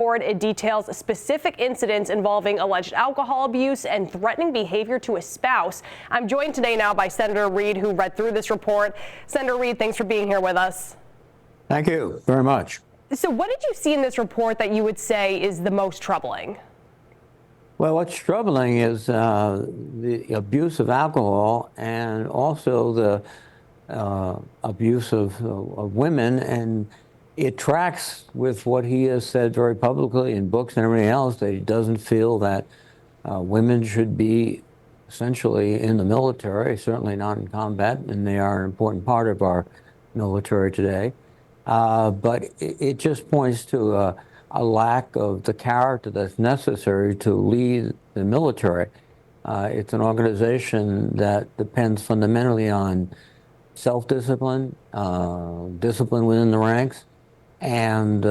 It details specific incidents involving alleged alcohol abuse and threatening behavior to a spouse. I'm joined today now by Senator Reed, who read through this report. Senator Reed, thanks for being here with us. Thank you very much. So what did you see in this report that you would say is the most troubling? Well, what's troubling is the abuse of alcohol and also the abuse of women, and it tracks with what he has said very publicly in books and everything else, that he doesn't feel that women should be essentially in the military, certainly not in combat, and they are an important part of our military today. But it just points to a lack of the character that's necessary to lead the military. It's an organization that depends fundamentally on self-discipline, discipline within the ranks, and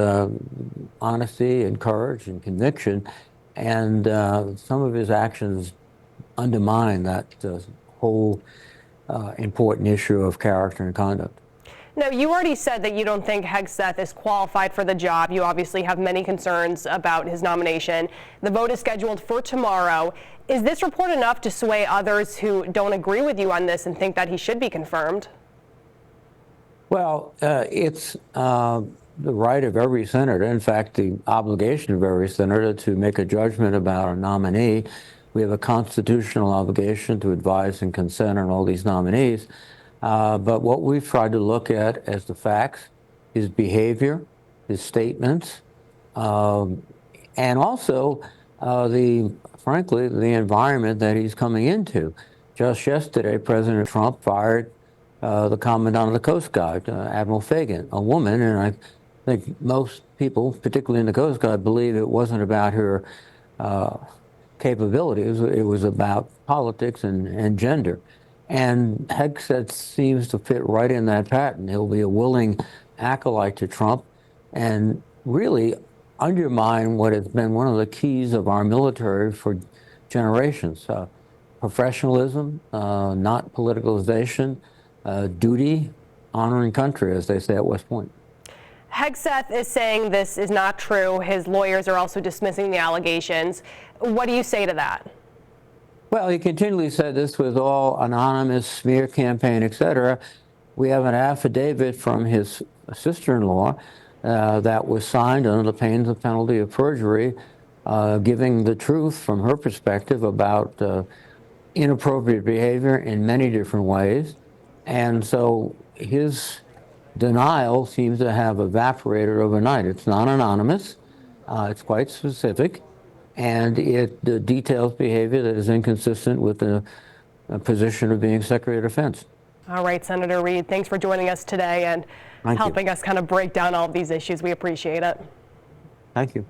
honesty and courage and conviction. And some of his actions undermine that whole important issue of character and conduct. Now, you already said that you don't think Hegseth is qualified for the job. You obviously have many concerns about his nomination. The vote is scheduled for tomorrow. Is this report enough to sway others who don't agree with you on this and think that he should be confirmed? Well, it's the right of every senator, in fact, the obligation of every senator, to make a judgment about a nominee. We have a constitutional obligation to advise and consent on all these nominees. But what we've tried to look at as the facts, his behavior, his statements, and also frankly, the environment that he's coming into. Just yesterday, President Trump fired the Commandant of the Coast Guard, Admiral Fagan, a woman, and I think most people, particularly in the Coast Guard, believe it wasn't about her capabilities. It was about politics and gender. And Hegseth seems to fit right in that pattern. He'll be a willing acolyte to Trump and really undermine what has been one of the keys of our military for generations. Professionalism, not politicalization, duty, honoring country, as they say at West Point. Hegseth is saying this is not true. His lawyers are also dismissing the allegations. What do you say to that? Well, he continually said this was all anonymous, smear campaign, etc. We have an affidavit from his sister-in-law that was signed under the pains of penalty of perjury, giving the truth from her perspective about inappropriate behavior in many different ways. And so his denial seems to have evaporated overnight. It's not anonymous. It's quite specific. And it details behavior that is inconsistent with the position of being Secretary of Defense. All right, Senator Reed, thanks for joining us today and helping us kind of break down all of these issues. We appreciate it. Thank you.